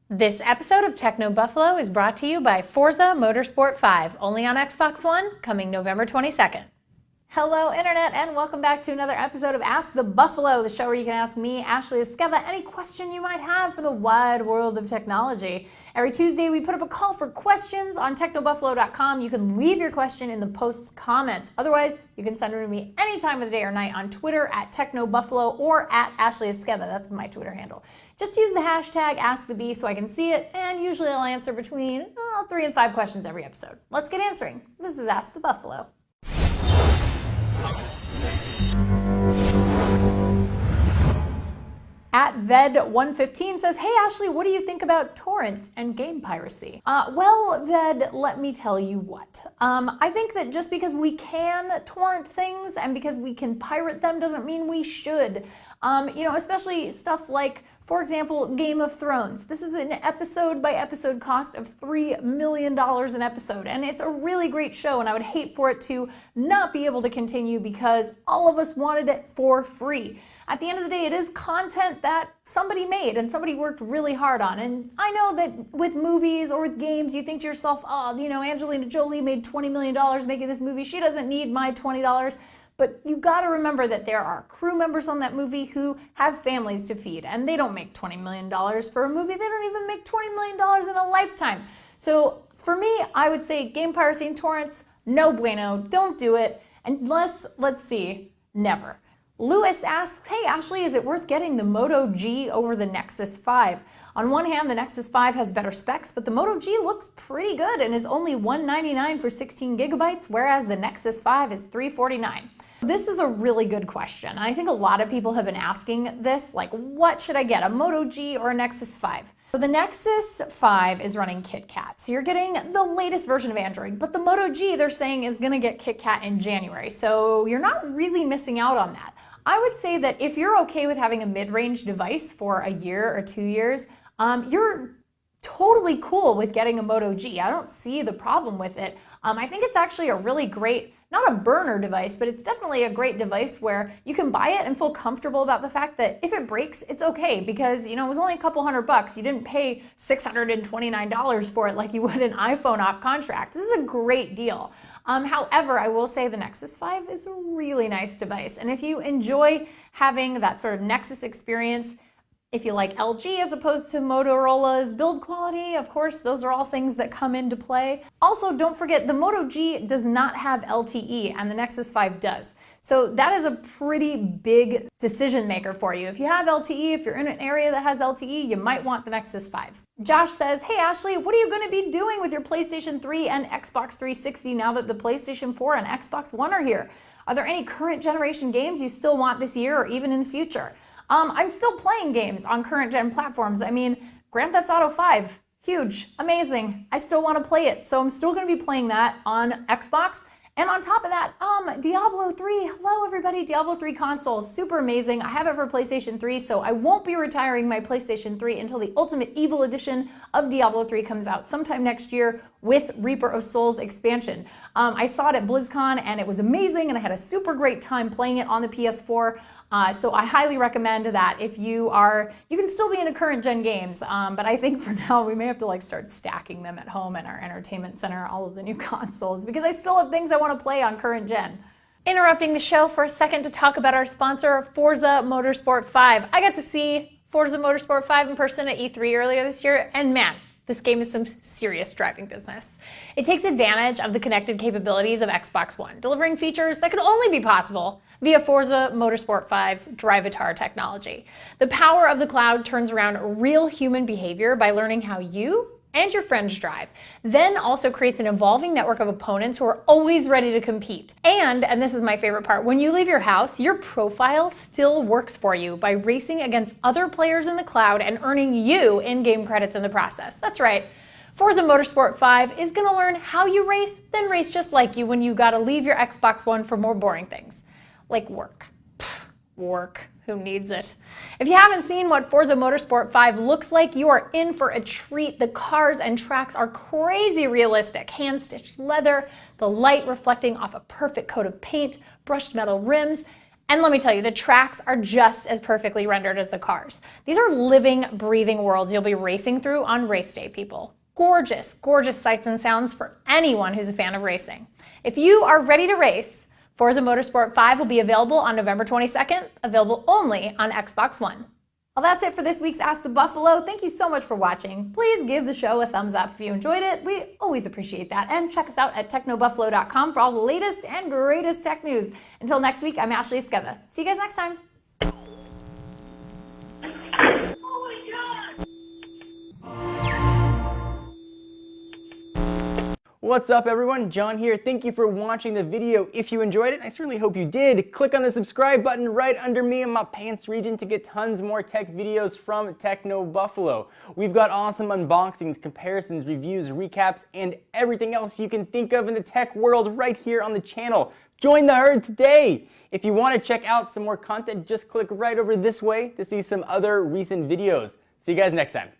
This episode of Techno Buffalo is brought to you by Forza Motorsport 5, only on Xbox One, coming November 22nd. Hello, Internet, and welcome back to another episode of Ask the Buffalo, the show where you can ask me, Ashley Esqueva, any question you might have for the wide world of technology. Every Tuesday, we put up a call for questions on technobuffalo.com. You can leave your question in the post's comments. Otherwise, you can send it to me any time of the day or night on Twitter at technobuffalo or at Ashley Esqueva. That's my Twitter handle. Just use the hashtag AskTheBee so I can see it, and usually I'll answer between 3 and 5 questions every episode. Let's get answering. This is Ask the Buffalo. At Ved115 says, hey Ashley, what do you think about torrents and game piracy? Well, Ved, let me tell you what. I think that just because we can torrent things and because we can pirate them doesn't mean we should. Especially stuff like, for example, Game of Thrones. This is an episode by episode cost of $3 million an episode, and it's a really great show, and I would hate for it to not be able to continue because all of us wanted it for free. At the end of the day, it is content that somebody made and somebody worked really hard on. And I know that with movies or with games, you think to yourself, Angelina Jolie made $20 million making this movie. She doesn't need my $20. But you gotta remember that there are crew members on that movie who have families to feed, and they don't make $20 million for a movie. They don't even make $20 million in a lifetime. So for me, I would say game piracy and torrents, no bueno, don't do it, unless, let's see, never. Lewis asks, hey Ashley, is it worth getting the Moto G over the Nexus 5? On one hand, the Nexus 5 has better specs, but the Moto G looks pretty good and is only $199 for 16 gigabytes, whereas the Nexus 5 is $349. This is a really good question. I think a lot of people have been asking this, like, what should I get, a Moto G or a Nexus 5? So the Nexus 5 is running KitKat, so you're getting the latest version of Android, but the Moto G, they're saying, is gonna get KitKat in January, so you're not really missing out on that. I would say that if you're okay with having a mid-range device for a year or 2 years, you're totally cool with getting a Moto G. I don't see the problem with it. I think it's actually a really great, not a burner device, but it's definitely a great device where you can buy it and feel comfortable about the fact that if it breaks, it's okay because, it was only a couple $100. You didn't pay $629 for it like you would an iPhone off contract. This is a great deal. However, I will say the Nexus 5 is a really nice device. And if you enjoy having that sort of Nexus experience, if you like LG as opposed to Motorola's build quality, of course, those are all things that come into play. Also, don't forget, the Moto G does not have LTE and the Nexus 5 does. So that is a pretty big decision maker for you. If you have LTE, if you're in an area that has LTE, you might want the Nexus 5. Josh says, hey Ashley, what are you going to be doing with your PlayStation 3 and Xbox 360 now that the PlayStation 4 and Xbox One are here? Are there any current generation games you still want this year or even in the future? I'm still playing games on current gen platforms. I mean, Grand Theft Auto 5, huge, amazing. I still want to play it, so I'm still going to be playing that on Xbox. And on top of that, Diablo 3, hello everybody, Diablo 3 console, super amazing. I have it for PlayStation 3, so I won't be retiring my PlayStation 3 until the Ultimate Evil Edition of Diablo 3 comes out sometime next year with Reaper of Souls expansion. I saw it at BlizzCon and it was amazing and I had a super great time playing it on the PS4. So I highly recommend that if you can still be into current gen games, but I think for now we may have to start stacking them at home in our entertainment center, all of the new consoles, because I still have things I want to play on current gen. Interrupting the show for a second to talk about our sponsor, Forza Motorsport 5. I got to see Forza Motorsport 5 in person at E3 earlier this year, and man, this game is some serious driving business. It takes advantage of the connected capabilities of Xbox One, delivering features that could only be possible via Forza Motorsport 5's Drivatar technology. The power of the cloud turns around real human behavior by learning how you and your friends drive, then also creates an evolving network of opponents who are always ready to compete. And this is my favorite part, when you leave your house, your profile still works for you by racing against other players in the cloud and earning you in-game credits in the process. That's right. Forza Motorsport 5 is going to learn how you race, then race just like you when you got to leave your Xbox One for more boring things, like work. Work. Who needs it? If you haven't seen what Forza Motorsport 5 looks like, you are in for a treat. The cars and tracks are crazy realistic. Hand-stitched leather, the light reflecting off a perfect coat of paint, brushed metal rims, And let me tell you, the tracks are just as perfectly rendered as the cars. These are living, breathing worlds you'll be racing through on race day, people. Gorgeous, gorgeous sights and sounds for anyone who's a fan of racing. If you are ready to race, Forza Motorsport 5 will be available on November 22nd, available only on Xbox One. Well, that's it for this week's Ask the Buffalo. Thank you so much for watching. Please give the show a thumbs up if you enjoyed it. We always appreciate that. And check us out at technobuffalo.com for all the latest and greatest tech news. Until next week, I'm Ashley Esqueva. See you guys next time. What's up everyone, John here. Thank you for watching the video. If you enjoyed it, I certainly hope you did. Click on the subscribe button right under me in my pants region to get tons more tech videos from Techno Buffalo. We've got awesome unboxings, comparisons, reviews, recaps, and everything else you can think of in the tech world right here on the channel. Join the herd today! If you want to check out some more content, just click right over this way to see some other recent videos. See you guys next time.